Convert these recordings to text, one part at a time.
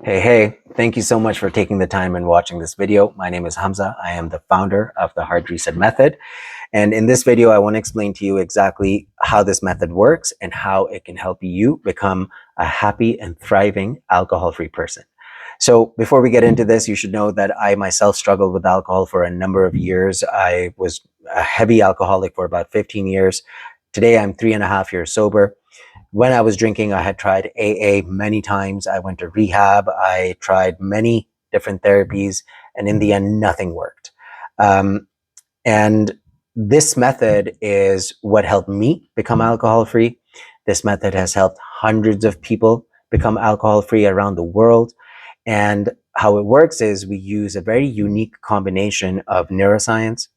Hey, thank you so much for taking the time and watching this video. My name is Hamza. I am the founder of the Hard Reset Method. And in this video, I want to explain to you exactly how this method works and how it can help you become a happy and thriving alcohol-free person. So before we get into this, you should know that I myself struggled with alcohol for a number of years. I was a heavy alcoholic for about 15 years. Today, I'm 3.5 years sober. When I was drinking, I had tried AA many times. I went to rehab. I tried many different therapies, and in the end, nothing worked. And this method is what helped me become alcohol free. This method has helped hundreds of people become alcohol free around the world. And how it works is we use a very unique combination of neuroscience,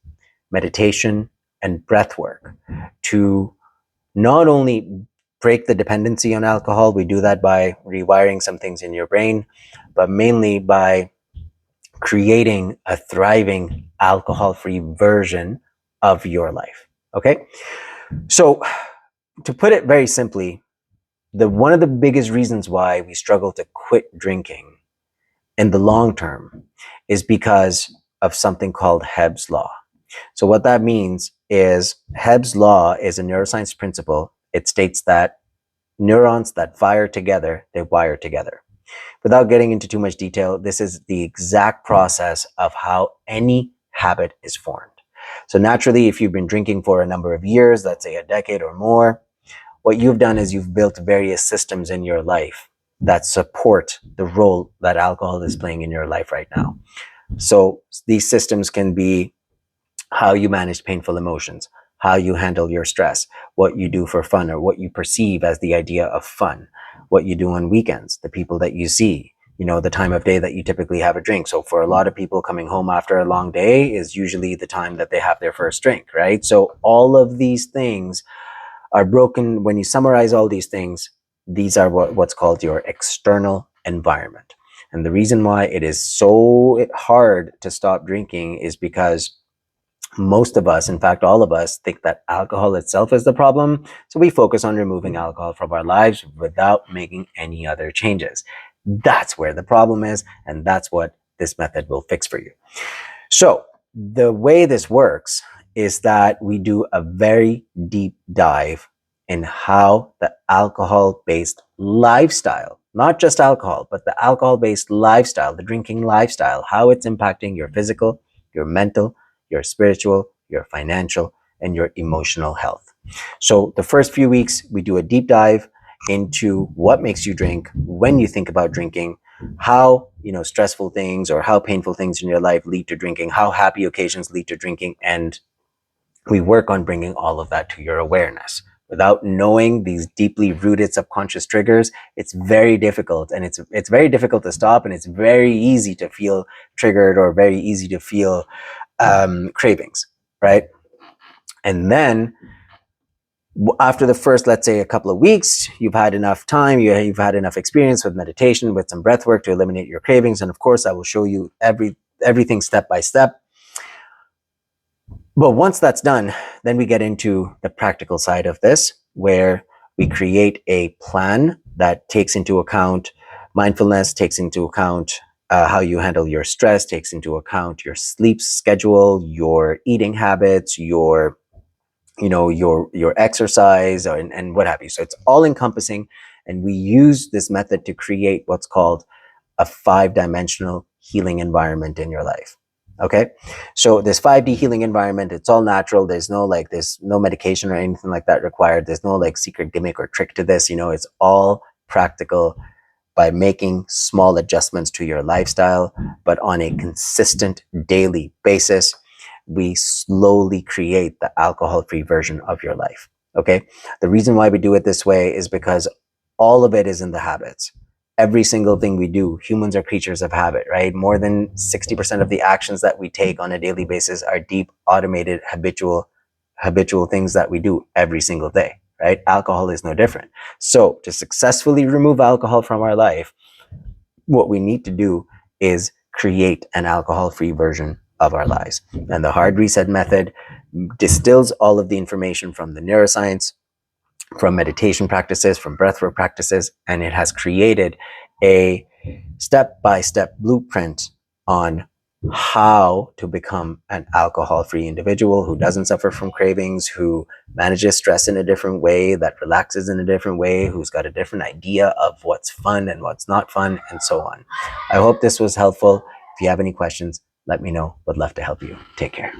meditation, and breath work to not only break the dependency on alcohol, we do that by rewiring some things in your brain, but mainly by creating a thriving alcohol-free version of your life. Okay? So to put it very simply, one of the biggest reasons why we struggle to quit drinking in the long term is because of something called Hebb's law. So what that means is Hebb's law is a neuroscience principle. It states that neurons that fire together, they wire together. Without getting into too much detail, this is the exact process of how any habit is formed. So naturally, if you've been drinking for a number of years, let's say a decade or more, what you've done is you've built various systems in your life that support the role that alcohol is playing in your life right now. So these systems can be how you manage painful emotions, how you handle your stress, what you do for fun or what you perceive as the idea of fun, what you do on weekends, the people that you see, the time of day that you typically have a drink. So for a lot of people, coming home after a long day is usually the time that they have their first drink, right? So all of these things are broken. When you summarize all these things, these are what's called your external environment. And the reason why it is so hard to stop drinking is because most of us, in fact, all of us, think that alcohol itself is the problem. So we focus on removing alcohol from our lives without making any other changes. That's where the problem is, and that's what this method will fix for you. So the way this works is that we do a very deep dive in how the alcohol-based lifestyle, not just alcohol, but the alcohol-based lifestyle, the drinking lifestyle, how it's impacting your physical, your mental, your spiritual, your financial, and your emotional health. So the first few weeks, we do a deep dive into what makes you drink, when you think about drinking, how stressful things or how painful things in your life lead to drinking, how happy occasions lead to drinking, and we work on bringing all of that to your awareness. Without knowing these deeply rooted subconscious triggers, it's very difficult, and it's very difficult to stop, and it's very easy to feel triggered or very easy to feel cravings, right? And then after the first, let's say, a couple of weeks, you've had enough time, you've had enough experience with meditation, with some breath work to eliminate your cravings. And of course, I will show you everything step by step. But once that's done, then we get into the practical side of this, where we create a plan that takes into account mindfulness, takes into account how you handle your stress, takes into account your sleep schedule, your eating habits, your exercise and what have you. So it's all encompassing. And we use this method to create what's called a 5-dimensional healing environment in your life. Okay. So this 5D healing environment, it's all natural. There's no medication or anything like that required. There's no secret gimmick or trick to this. It's all practical by making small adjustments to your lifestyle, but on a consistent daily basis. We slowly create the alcohol-free version of your life. Okay. The reason why we do it this way is because all of it is in the habits. Every single thing we do, humans are creatures of habit, right? More than 60% of the actions that we take on a daily basis are deep, automated, habitual things that we do every single day, right? Alcohol is no different. So to successfully remove alcohol from our life, what we need to do is create an alcohol-free version of our lives. And the Hard Reset Method distills all of the information from the neuroscience, from meditation practices, from breathwork practices, and it has created a step-by-step blueprint on how to become an alcohol-free individual who doesn't suffer from cravings, who manages stress in a different way, that relaxes in a different way, who's got a different idea of what's fun and what's not fun, and so on. I hope this was helpful. If you have any questions, let me know. Would love to help you. Take care.